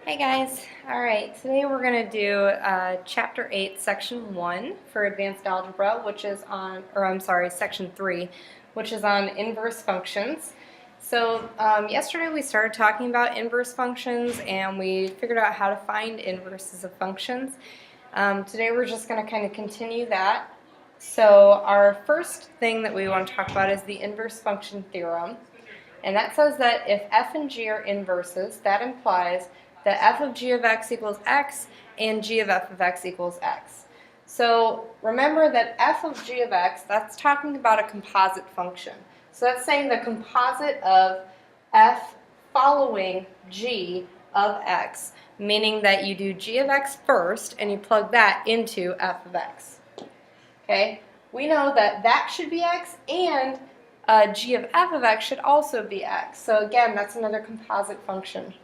Hey guys, alright, today we're going to do Chapter 8, Section 1 for Advanced Algebra, which is on, Section 3, which is on inverse functions. So yesterday we started talking about inverse functions and we figured out how to find inverses of functions. Today we're just going to kind of continue that. So our first thing that we want to talk about is the inverse function theorem. And that says that if f and g are inverses, that implies that f of g of x equals x and g of f of x equals x. So remember that f of g of x, that's talking about a composite function. So that's saying the composite of f following g of x, meaning that you do g of x first and you plug that into f of x. Okay? We know that that should be x and g of f of x should also be x. So again, that's another composite function.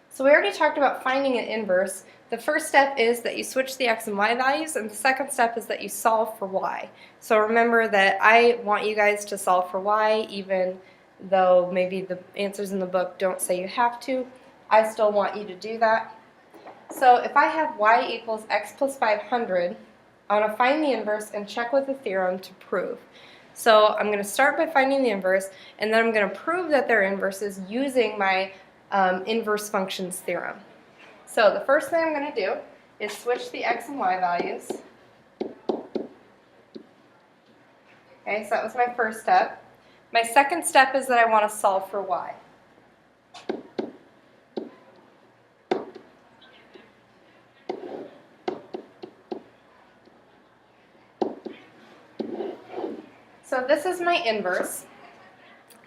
So we already talked about finding an inverse. The first step is that you switch the x and y values, and the second step is that you solve for y. So remember that I want you guys to solve for y, even though maybe the answers in the book don't say you have to. I still want you to do that. So if I have y equals x plus 500, I want to find the inverse and check with the theorem to prove. So I'm going to start by finding the inverse, and then I'm going to prove that they're inverses using my inverse functions theorem. So the first thing I'm going to do is switch the x and y values. Okay, so that was my first step. My second step is that I want to solve for y. So this is my inverse.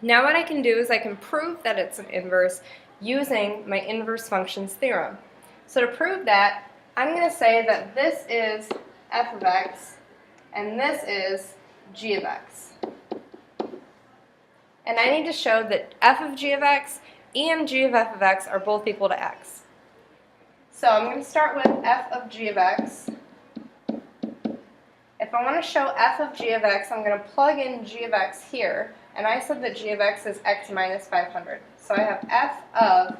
Now what I can do is I can prove that it's an inverse using my inverse functions theorem. So to prove that, I'm going to say that this is f of x and this is g of x. And I need to show that f of g of x and g of f of x are both equal to x. So I'm going to start with f of g of x. If I want to show f of g of x, I'm going to plug in g of x here. And I said that g of x is x minus 500. So I have f of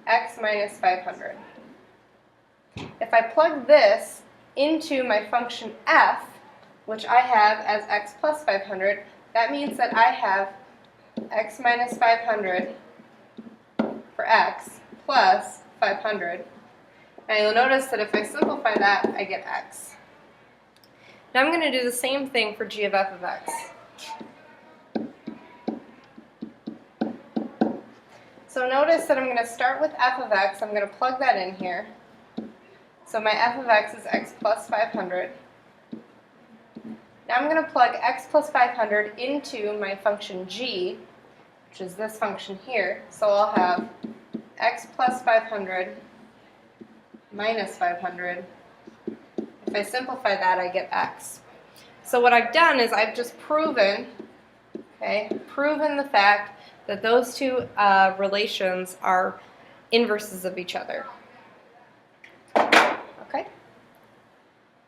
x minus 500. If I plug this into my function f, which I have as x plus 500, that means that I have x minus 500 for x plus 500. And you'll notice that if I simplify that, I get x. Now I'm going to do the same thing for g of f of x. So notice that I'm going to start with f of x. I'm going to plug that in here. So my f of x is x plus 500. Now I'm going to plug x plus 500 into my function g, which is this function here. So I'll have x plus 500 minus 500. If I simplify that, I get x. So what I've done is I've just proven the fact that those two relations are inverses of each other. Okay?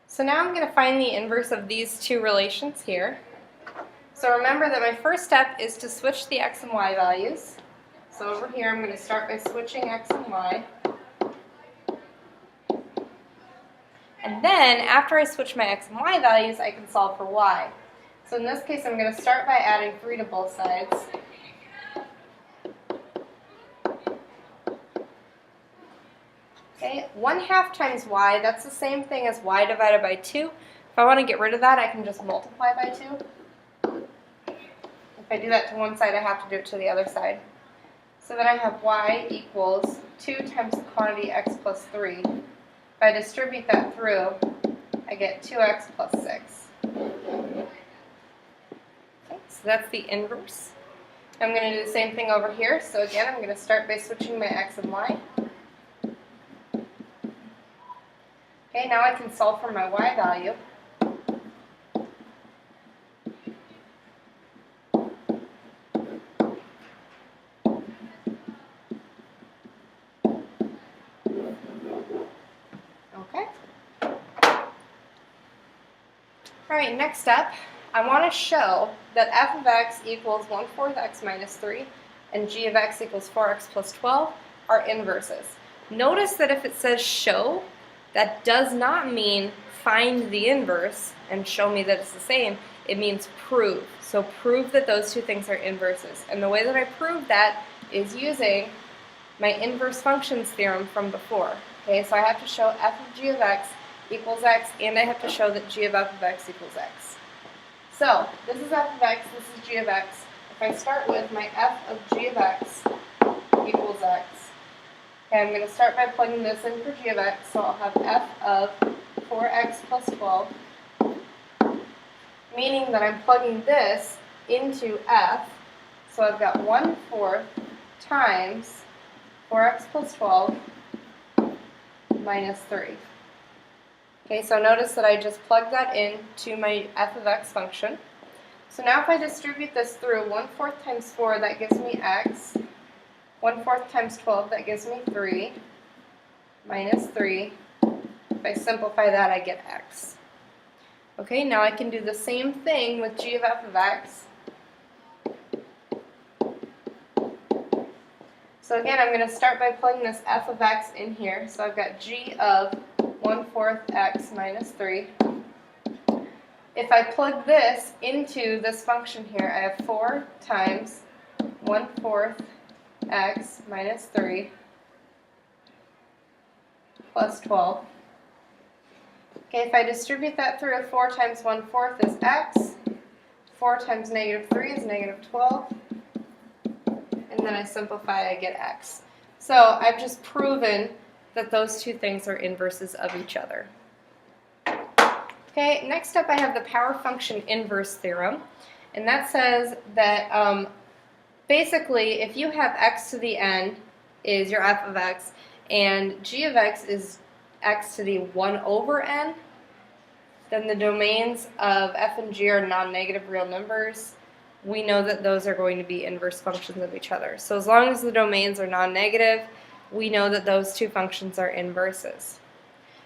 So now I'm going to find the inverse of these two relations here. So remember that my first step is to switch the x and y values. So over here I'm going to start by switching x and y. And then, after I switch my x and y values, I can solve for y. So in this case, I'm going to start by adding 3 to both sides. Okay, 1/2 times y, that's the same thing as y divided by 2. If I want to get rid of that, I can just multiply by 2. If I do that to one side, I have to do it to the other side. So then I have y equals 2 times the quantity x plus 3. If I distribute that through, I get 2x plus 6. Okay, so that's the inverse. I'm going to do the same thing over here. So again, I'm going to start by switching my x and y. Okay, now I can solve for my y value. Okay. Alright, next up, I want to show that f of x equals 1/4 x minus 3 and g of x equals 4x plus 12 are inverses. Notice that if it says show, that does not mean find the inverse and show me that it's the same. It means prove. So prove that those two things are inverses. And the way that I prove that is using my inverse functions theorem from before. Okay, so I have to show f of g of x equals x, and I have to show that g of f of x equals x. So this is f of x, this is g of x. If I start with my f of g of x equals x, okay, I'm going to start by plugging this in for g of x, so I'll have f of 4x plus 12, meaning that I'm plugging this into f, so I've got 1/4 times 4x plus 12 minus 3. Okay, so notice that I just plugged that in to my f of x function. So now if I distribute this through, 1/4 times 4, that gives me x. 1/4 times 12, that gives me 3, minus 3. If I simplify that, I get x. Okay, now I can do the same thing with g of f of x. So again, I'm going to start by plugging this f of x in here. So I've got g of 1/4 x minus 3. If I plug this into this function here, I have 4 times 1/4 x minus 3 plus 12. Okay, if I distribute that through, 4 times 1/4 is x. 4 times negative 3 is negative 12. And then I simplify, I get x. So I've just proven that those two things are inverses of each other. Okay, next up I have the power function inverse theorem. And that says that basically if you have x to the n is your f of x, and g of x is x to the 1 over n, then the domains of f and g are non-negative real numbers. We know that those are going to be inverse functions of each other. So as long as the domains are non-negative, we know that those two functions are inverses.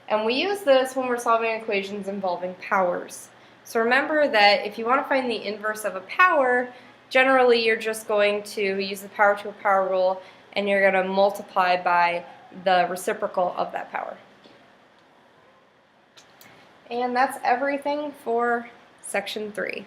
And we use this when we're solving equations involving powers. So remember that if you want to find the inverse of a power, generally you're just going to use the power to a power rule, and you're going to multiply by the reciprocal of that power. And that's everything for section 3.